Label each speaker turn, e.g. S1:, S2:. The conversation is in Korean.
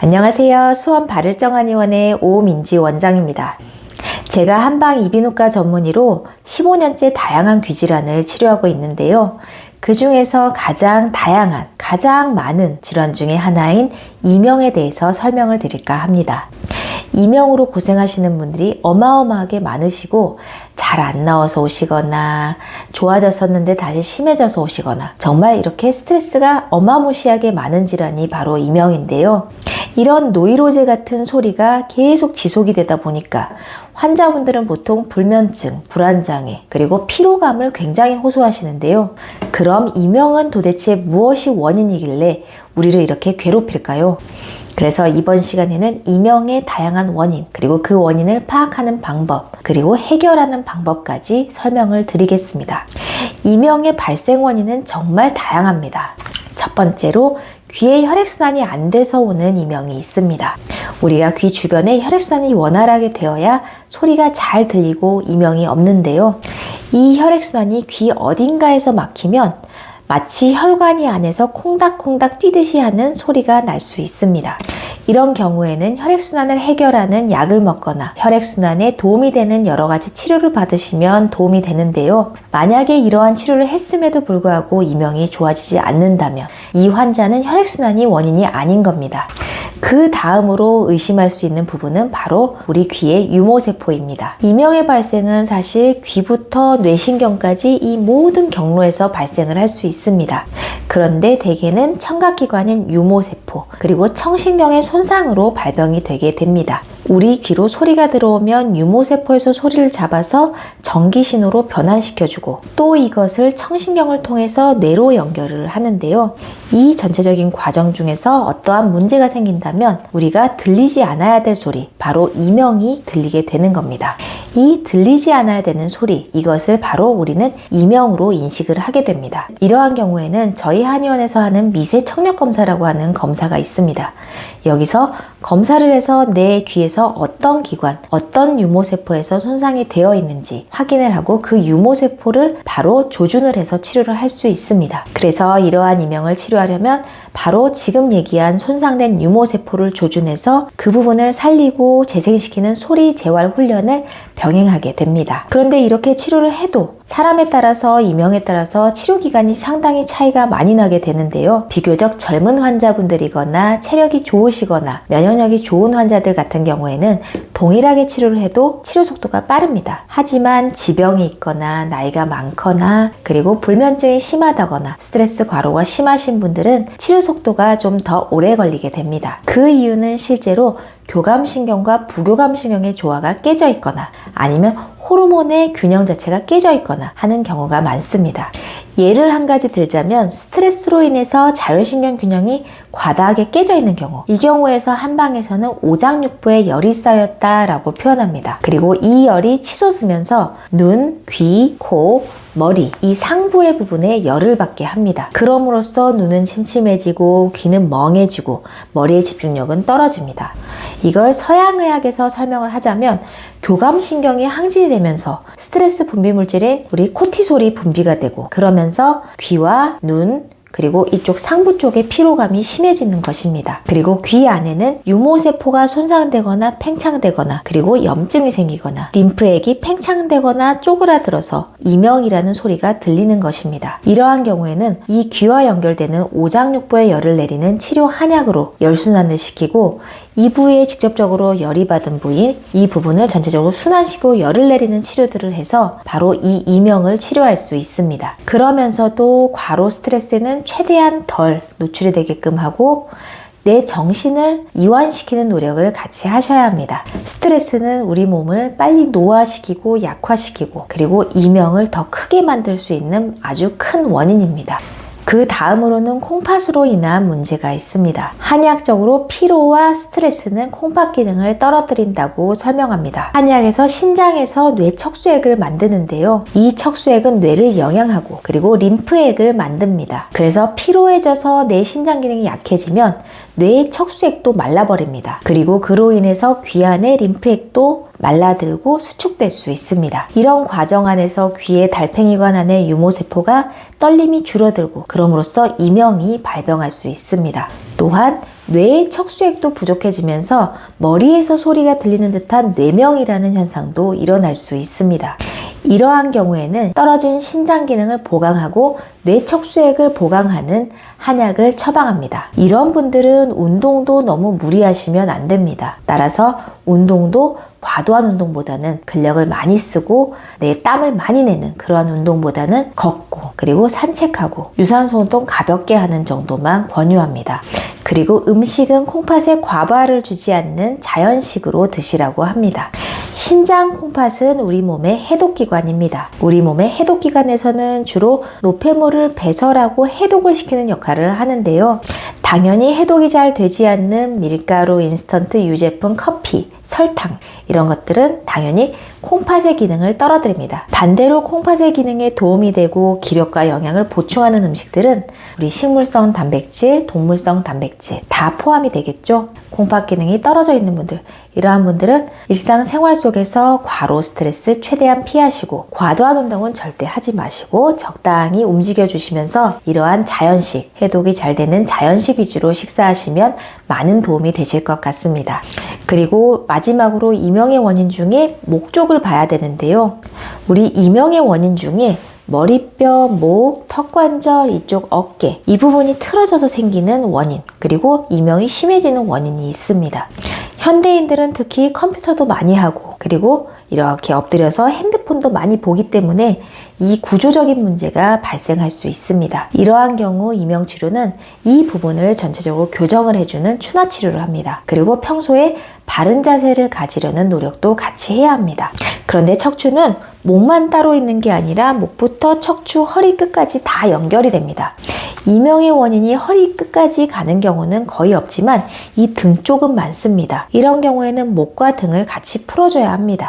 S1: 안녕하세요. 수원 바를정한의원의 오민지 원장입니다. 제가 한방 이비인후과 전문의로 15년째 다양한 귀질환을 치료하고 있는데요. 그 중에서 가장 다양한, 가장 많은 질환 중에 하나인 이명에 대해서 설명을 드릴까 합니다. 이명으로 고생하시는 분들이 어마어마하게 많으시고 잘 안 나와서 오시거나 좋아졌었는데 다시 심해져서 오시거나 정말 이렇게 스트레스가 어마무시하게 많은 질환이 바로 이명인데요. 이런 노이로제 같은 소리가 계속 지속이 되다 보니까 환자분들은 보통 불면증, 불안장애, 그리고 피로감을 굉장히 호소하시는데요. 그럼 이명은 도대체 무엇이 원인이길래 우리를 이렇게 괴롭힐까요? 그래서 이번 시간에는 이명의 다양한 원인, 그리고 그 원인을 파악하는 방법, 그리고 해결하는 방법까지 설명을 드리겠습니다. 이명의 발생 원인은 정말 다양합니다. 첫 번째로 귀의 혈액순환이 안 돼서 오는 이명이 있습니다. 우리가 귀 주변에 혈액순환이 원활하게 되어야 소리가 잘 들리고 이명이 없는데요. 이 혈액순환이 귀 어딘가에서 막히면 마치 혈관이 안에서 콩닥콩닥 뛰듯이 하는 소리가 날 수 있습니다. 이런 경우에는 혈액순환을 해결하는 약을 먹거나 혈액순환에 도움이 되는 여러 가지 치료를 받으시면 도움이 되는데요. 만약에 이러한 치료를 했음에도 불구하고 이명이 좋아지지 않는다면 이 환자는 혈액순환이 원인이 아닌 겁니다. 그 다음으로 의심할 수 있는 부분은 바로 우리 귀의 유모세포입니다. 이명의 발생은 사실 귀부터 뇌신경까지 이 모든 경로에서 발생을 할 수 있습니다. 그런데 대개는 청각기관인 유모세포 그리고 청신경의 손상으로 발병이 되게 됩니다. 우리 귀로 소리가 들어오면 유모세포에서 소리를 잡아서 전기신호로 변환시켜주고 또 이것을 청신경을 통해서 뇌로 연결을 하는데요. 이 전체적인 과정 중에서 어떠한 문제가 생긴다면 우리가 들리지 않아야 될 소리, 바로 이명이 들리게 되는 겁니다. 이 들리지 않아야 되는 소리, 이것을 바로 우리는 이명으로 인식을 하게 됩니다. 이러한 경우에는 저희 한의원에서 하는 미세 청력 검사라고 하는 검사가 있습니다. 여기서 검사를 해서 내 귀에서 어떤 기관, 어떤 유모세포에서 손상이 되어 있는지 확인을 하고 그 유모세포를 바로 조준을 해서 치료를 할 수 있습니다. 그래서 이러한 이명을 치료하려면 바로 지금 얘기한 손상된 유모세포를 조준해서 그 부분을 살리고 재생시키는 소리 재활 훈련을 병행하게 됩니다. 그런데 이렇게 치료를 해도 사람에 따라서 이명에 따라서 치료 기간이 상당히 차이가 많이 나게 되는데요. 비교적 젊은 환자분들이거나 체력이 좋으시거나 면역력이 좋은 환자들 같은 경우에는 동일하게 치료를 해도 치료 속도가 빠릅니다. 하지만 지병이 있거나 나이가 많거나 그리고 불면증이 심하다거나 스트레스 과로가 심하신 분들은 치료 속도가 좀 더 오래 걸리게 됩니다. 그 이유는 실제로 교감신경과 부교감신경의 조화가 깨져 있거나 아니면 호르몬의 균형 자체가 깨져 있거나 하는 경우가 많습니다. 예를 한 가지 들자면 스트레스로 인해서 자율신경 균형이 과다하게 깨져 있는 경우, 이 경우에서 한방에서는 오장육부에 열이 쌓였다라고 표현합니다. 그리고 이 열이 치솟으면서 눈, 귀, 코, 머리, 이 상부의 부분에 열을 받게 합니다. 그럼으로써 눈은 침침해지고 귀는 멍해지고 머리의 집중력은 떨어집니다. 이걸 서양의학에서 설명을 하자면 교감신경이 항진이 되면서 스트레스 분비 물질인 우리 코티솔이 분비가 되고 그러면서 귀와 눈, 그리고 이쪽 상부 쪽의 피로감이 심해지는 것입니다. 그리고 귀 안에는 유모세포가 손상되거나 팽창되거나 그리고 염증이 생기거나 림프액이 팽창되거나 쪼그라들어서 이명이라는 소리가 들리는 것입니다. 이러한 경우에는 이 귀와 연결되는 오장육부에 열을 내리는 치료 한약으로 열순환을 시키고 이 부위에 직접적으로 열이 받은 부위인 이 부분을 전체적으로 순환시키고 열을 내리는 치료들을 해서 바로 이 이명을 치료할 수 있습니다. 그러면서도 과로 스트레스는 최대한 덜 노출이 되게끔 하고 내 정신을 이완시키는 노력을 같이 하셔야 합니다. 스트레스는 우리 몸을 빨리 노화시키고 약화시키고 그리고 이명을 더 크게 만들 수 있는 아주 큰 원인입니다. 그 다음으로는 콩팥으로 인한 문제가 있습니다. 한의학적으로 피로와 스트레스는 콩팥 기능을 떨어뜨린다고 설명합니다. 한의학에서 신장에서 뇌척수액을 만드는데요. 이 척수액은 뇌를 영양하고 그리고 림프액을 만듭니다. 그래서 피로해져서 내 신장 기능이 약해지면 뇌의 척수액도 말라버립니다. 그리고 그로 인해서 귀 안의 림프액도 말라들고 수축될 수 있습니다. 이런 과정 안에서 귀의 달팽이관 안의 유모세포가 떨림이 줄어들고 그럼으로써 이명이 발병할 수 있습니다. 또한 뇌의 척수액도 부족해지면서 머리에서 소리가 들리는 듯한 뇌명이라는 현상도 일어날 수 있습니다. 이러한 경우에는 떨어진 신장 기능을 보강하고 뇌 척수액을 보강하는 한약을 처방합니다. 이런 분들은 운동도 너무 무리하시면 안 됩니다. 따라서 운동도 과도한 운동보다는 근력을 많이 쓰고 내 땀을 많이 내는 그러한 운동보다는 걷고 그리고 산책하고 유산소 운동 가볍게 하는 정도만 권유합니다. 그리고 음식은 콩팥에 과부하를 주지 않는 자연식으로 드시라고 합니다. 신장 콩팥은 우리 몸의 해독기관입니다. 우리 몸의 해독기관에서는 주로 노폐물을 배설하고 해독을 시키는 역할을 하는데요. 당연히 해독이 잘 되지 않는 밀가루, 인스턴트, 유제품, 커피, 설탕 이런 것들은 당연히 콩팥의 기능을 떨어뜨립니다. 반대로 콩팥의 기능에 도움이 되고 기력과 영양을 보충하는 음식들은 우리 식물성 단백질, 동물성 단백질 다 포함이 되겠죠. 콩팥 기능이 떨어져 있는 분들, 이러한 분들은 일상생활 속에서 과로 스트레스 최대한 피하시고 과도한 운동은 절대 하지 마시고 적당히 움직여 주시면서 이러한 자연식, 해독이 잘 되는 자연식 위주로 식사하시면 많은 도움이 되실 것 같습니다. 그리고 마지막으로 이명의 원인 중에 목 쪽을 봐야 되는데요. 우리 이명의 원인 중에 머리뼈, 목, 턱관절, 이쪽 어깨 이 부분이 틀어져서 생기는 원인 그리고 이명이 심해지는 원인이 있습니다. 현대인들은 특히 컴퓨터도 많이 하고 그리고 이렇게 엎드려서 핸드폰도 많이 보기 때문에 이 구조적인 문제가 발생할 수 있습니다. 이러한 경우 이명치료는 이 부분을 전체적으로 교정을 해주는 추나 치료를 합니다. 그리고 평소에 바른 자세를 가지려는 노력도 같이 해야 합니다. 그런데 척추는 목만 따로 있는 게 아니라 목부터 척추, 허리 끝까지 다 연결이 됩니다. 이명의 원인이 허리 끝까지 가는 경우는 거의 없지만 이 등 쪽은 많습니다. 이런 경우에는 목과 등을 같이 풀어줘야 합니다.